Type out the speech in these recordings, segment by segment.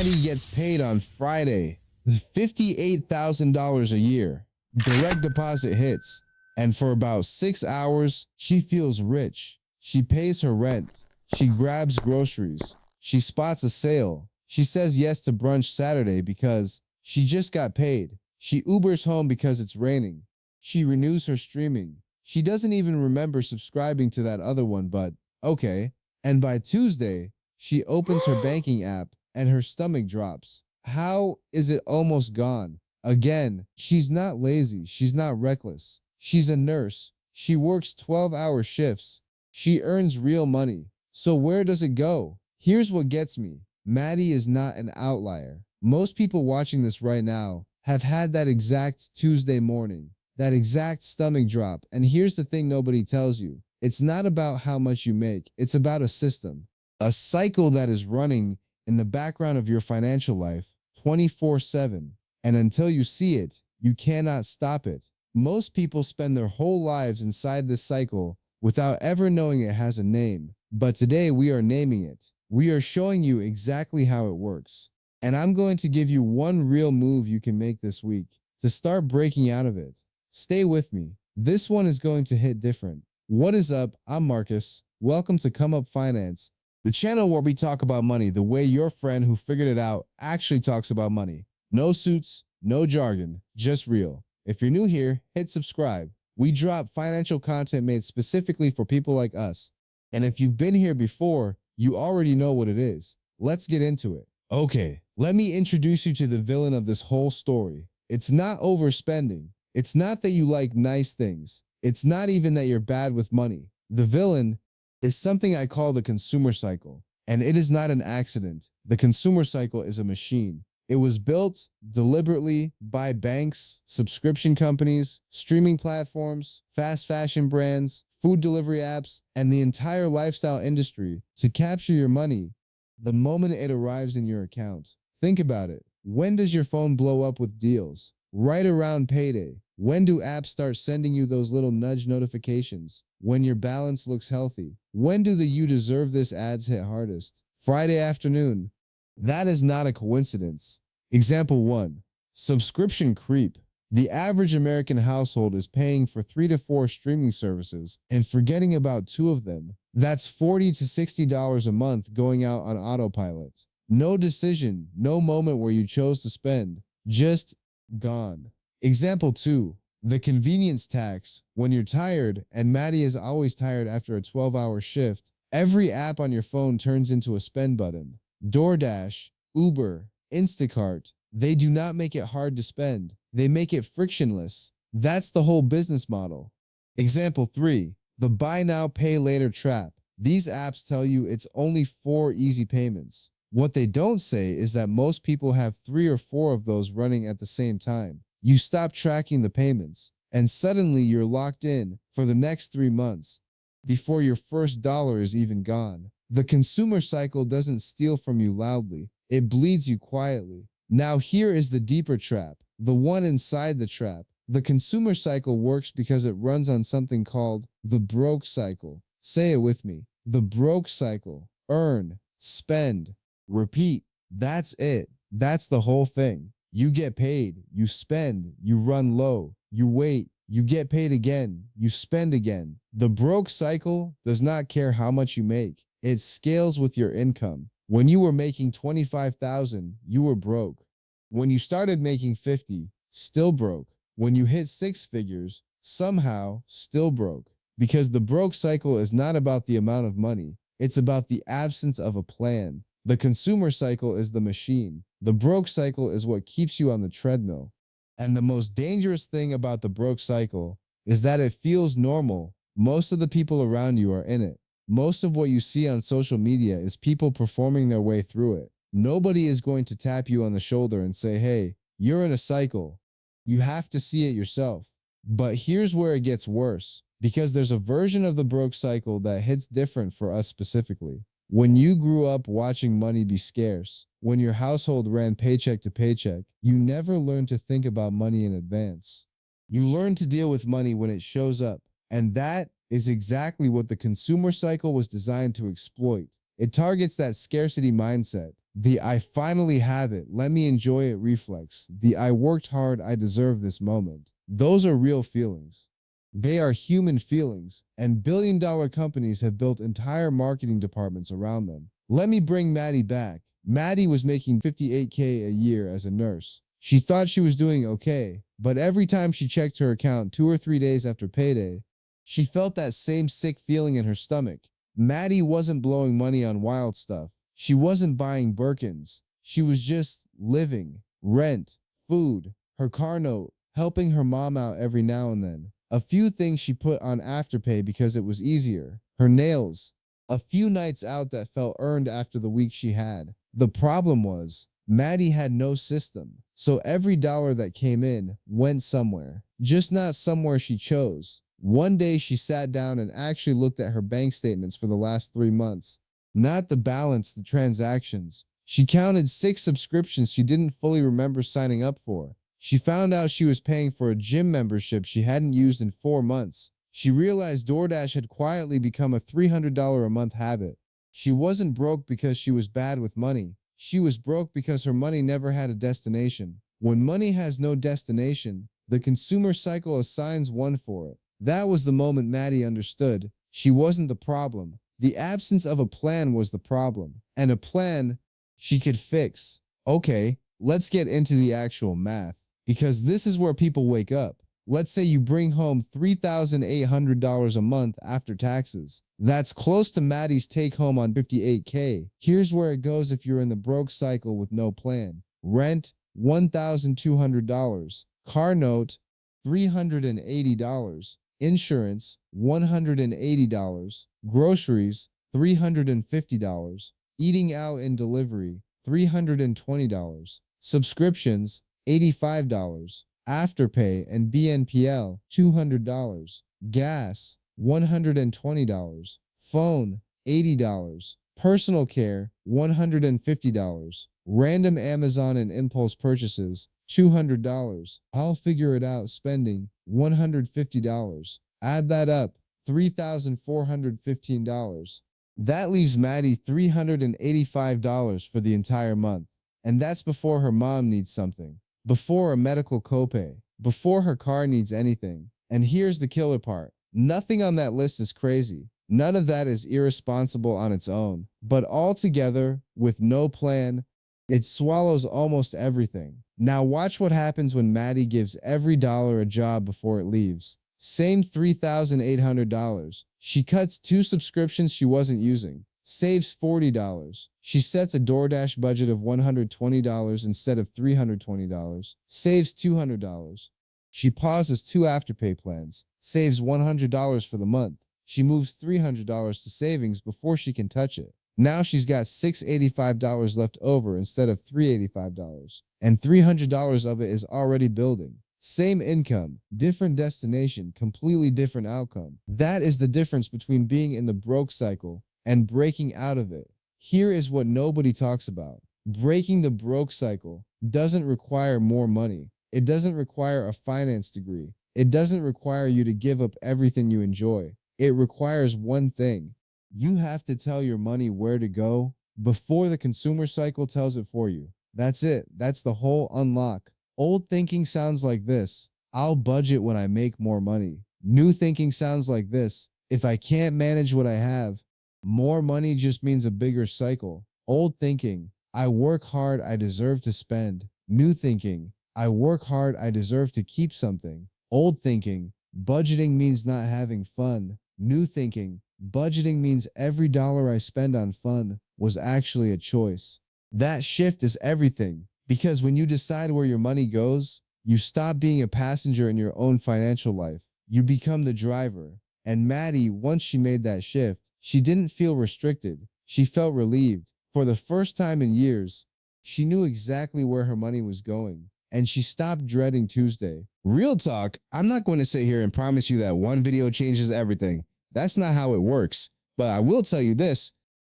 Maddie gets paid on Friday, $58,000 a year. Direct deposit hits, and for about 6 hours, she feels rich. She pays her rent. She grabs groceries. She spots a sale. She says yes to brunch Saturday because she just got paid. She Ubers home because it's raining. She renews her streaming. She doesn't even remember subscribing to that other one, but okay. And by Tuesday, she opens her banking app and her stomach drops. How is it almost gone? Again, she's not lazy. She's not reckless. She's a nurse. She works 12-hour shifts. She earns real money. So where does it go? Here's what gets me. Maddie is not an outlier. Most people watching this right now have had that exact Tuesday morning, that exact stomach drop. And here's the thing nobody tells you. It's not about how much you make. It's about a system, a cycle that is running in the background of your financial life 24/7. And until you see it, you cannot stop it. Most people spend their whole lives inside this cycle without ever knowing it has a name. But today we are naming it. We are showing you exactly how it works. And I'm going to give you one real move you can make this week to start breaking out of it. Stay with me. This one is going to hit different. What is up? I'm Marcus. Welcome to Come Up Finance, the channel where we talk about money the way your friend who figured it out actually talks about money. No suits, no jargon, just real. If you're new here, hit subscribe. We drop financial content made specifically for people like us. And if you've been here before, you already know what it is. Let's get into it. Okay, let me introduce you to the villain of this whole story. It's not overspending. It's not that you like nice things. It's not even that you're bad with money. The villain is something I call the consumer cycle. And it is not an accident. The consumer cycle is a machine. It was built deliberately by banks, subscription companies, streaming platforms, fast fashion brands, food delivery apps, and the entire lifestyle industry to capture your money the moment it arrives in your account. Think about it. When does your phone blow up with deals? Right around payday. When do apps start sending you those little nudge notifications? When your balance looks healthy. When do the "you deserve this" ads hit hardest? Friday afternoon. That is not a coincidence. Example 1. Subscription creep. The average American household is paying for 3 to 4 streaming services and forgetting about 2 of them. That's $40 to $60 a month going out on autopilot. No decision, no moment where you chose to spend, just gone. Example 2. The convenience tax. When you're tired, and Maddie is always tired after a 12-hour shift, every app on your phone turns into a spend button. DoorDash, Uber, Instacart, they do not make it hard to spend. They make it frictionless. That's the whole business model. Example 3. The buy now, pay later trap. These apps tell you it's only 4 easy payments. What they don't say is that most people have 3 or 4 of those running at the same time. You stop tracking the payments, and suddenly you're locked in for the next 3 months before your first dollar is even gone. The consumer cycle doesn't steal from you loudly. It bleeds you quietly. Now here is the deeper trap, the one inside the trap. The consumer cycle works because it runs on something called the broke cycle. Say it with me. The broke cycle. Earn, spend, repeat. That's it. That's the whole thing. You get paid, you spend, you run low, you wait, you get paid again, you spend again. The broke cycle does not care how much you make. It scales with your income. When you were making $25,000, you were broke. When you started making 50, still broke. When you hit 6 figures, somehow still broke. Because the broke cycle is not about the amount of money. It's about the absence of a plan. The consumer cycle is the machine. The broke cycle is what keeps you on the treadmill. And the most dangerous thing about the broke cycle is that it feels normal. Most of the people around you are in it. Most of what you see on social media is people performing their way through it. Nobody is going to tap you on the shoulder and say, hey, you're in a cycle. You have to see it yourself. But here's where it gets worse, because there's a version of the broke cycle that hits different for us specifically. When you grew up watching money be scarce, when your household ran paycheck to paycheck, you never learned to think about money in advance. You learn to deal with money when it shows up, and that is exactly what the consumer cycle was designed to exploit. It targets that scarcity mindset, The "I finally have it, let me enjoy it" reflex. The "I worked hard, I deserve this" moment. Those are real feelings. They are human feelings, and billion-dollar companies have built entire marketing departments around them. Let me bring Maddie back. Maddie was making $58K a year as a nurse. She thought she was doing okay, but every time she checked her account 2 or 3 days after payday, she felt that same sick feeling in her stomach. Maddie wasn't blowing money on wild stuff. She wasn't buying Birkins. She was just living. Rent, food, her car note, helping her mom out every now and then. A few things she put on Afterpay because it was easier. Her nails. A few nights out that felt earned after the week she had. The problem was, Maddie had no system. So every dollar that came in went somewhere. Just not somewhere she chose. One day she sat down and actually looked at her bank statements for the last 3 months. Not the balance, the transactions. She counted 6 subscriptions she didn't fully remember signing up for. She found out she was paying for a gym membership she hadn't used in 4 months. She realized DoorDash had quietly become a $300 a month habit. She wasn't broke because she was bad with money. She was broke because her money never had a destination. When money has no destination, the consumer cycle assigns one for it. That was the moment Maddie understood. She wasn't the problem. The absence of a plan was the problem. And a plan she could fix. Okay, let's get into the actual math, because this is where people wake up. Let's say you bring home $3,800 a month after taxes. That's close to Maddie's take home on $58K. Here's where it goes if you're in the broke cycle with no plan. Rent, $1,200. Car note, $380. Insurance, $180. Groceries, $350. Eating out and delivery, $320. Subscriptions, $85. Afterpay and BNPL, $200. Gas, $120. Phone, $80. Personal care, $150. Random Amazon and impulse purchases, $200. I'll figure it out spending, $150. Add that up, $3,415. That leaves Maddie $385 for the entire month. And that's before her mom needs something. Before a medical copay, before her car needs anything. And here's the killer part. Nothing on that list is crazy. None of that is irresponsible on its own. But all together, with no plan, it swallows almost everything. Now watch what happens when Maddie gives every dollar a job before it leaves. Same $3,800. She cuts 2 subscriptions she wasn't using. Saves $40. She sets a DoorDash budget of $120 instead of $320. Saves $200. She pauses 2 Afterpay plans. Saves $100 for the month. She moves $300 to savings before she can touch it. Now she's got $685 left over instead of $385. And $300 of it is already building. Same income, different destination, completely different outcome. That is the difference between being in the broke cycle and breaking out of it. Here is what nobody talks about. Breaking the broke cycle doesn't require more money. It doesn't require a finance degree. It doesn't require you to give up everything you enjoy. It requires one thing. You have to tell your money where to go before the consumer cycle tells it for you. That's it. That's the whole unlock. Old thinking sounds like this: I'll budget when I make more money. New thinking sounds like this: if I can't manage what I have, more money just means a bigger cycle. Old thinking: I work hard, I deserve to spend. New thinking: I work hard, I deserve to keep something. Old thinking: budgeting means not having fun. New thinking: budgeting means every dollar I spend on fun was actually a choice. That shift is everything, because when you decide where your money goes, you stop being a passenger in your own financial life. You become the driver. And Maddie, once she made that shift, she didn't feel restricted. She felt relieved. For the first time in years, she knew exactly where her money was going. And she stopped dreading Tuesday. Real talk, I'm not going to sit here and promise you that one video changes everything. That's not how it works. But I will tell you this: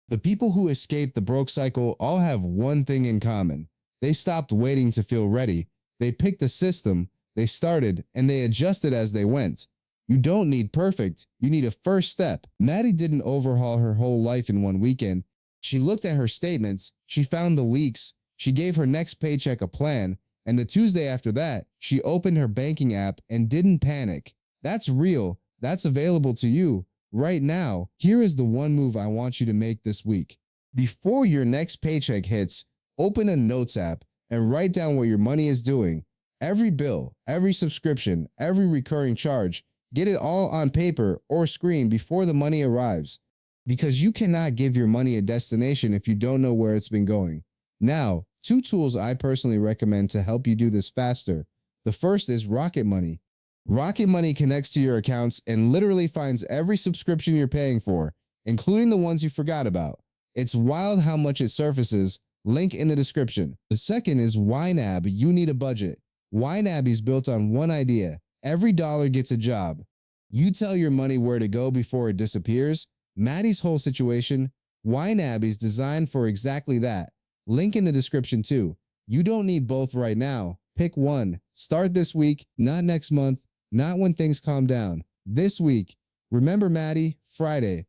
the people who escaped the broke cycle all have one thing in common. They stopped waiting to feel ready. They picked a system, they started, and they adjusted as they went. You don't need perfect, you need a first step. Maddie didn't overhaul her whole life in one weekend. She looked at her statements, she found the leaks, she gave her next paycheck a plan, and the Tuesday after that, she opened her banking app and didn't panic. That's real. That's available to you right now. Here is the one move I want you to make this week. Before your next paycheck hits, open a notes app and write down what your money is doing. Every bill, every subscription, every recurring charge, get it all on paper or screen before the money arrives. Because you cannot give your money a destination if you don't know where it's been going. Now, 2 tools I personally recommend to help you do this faster. The first is Rocket Money. Rocket Money connects to your accounts and literally finds every subscription you're paying for, including the ones you forgot about. It's wild how much it surfaces. Link in the description. The second is YNAB. You need a budget. YNAB is built on one idea. Every dollar gets a job. You tell your money where to go before it disappears. Maddie's whole situation, YNAB is designed for exactly that. Link in the description too. You don't need both right now. Pick one. Start this week, not next month, not when things calm down. This week. Remember Maddie, Friday.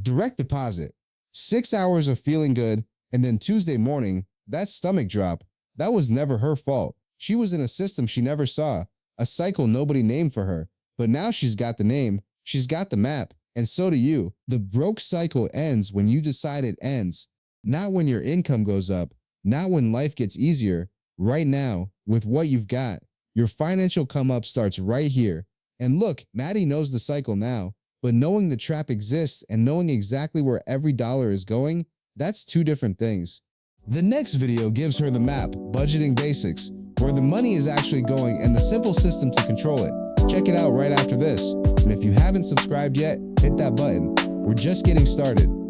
Direct deposit. 6 hours of feeling good, and then Tuesday morning, that stomach drop, that was never her fault. She was in a system she never saw, a cycle nobody named for her. But now she's got the name, she's got the map, and so do you. The broke cycle ends when you decide it ends. Not when your income goes up, not when life gets easier. Right now, with what you've got, your financial come up starts right here. And look, Maddie knows the cycle now, but knowing the trap exists and knowing exactly where every dollar is going, that's 2 different things. The next video gives her the map, budgeting basics, where the money is actually going and the simple system to control it. Check it out right after this. And if you haven't subscribed yet, hit that button. We're just getting started.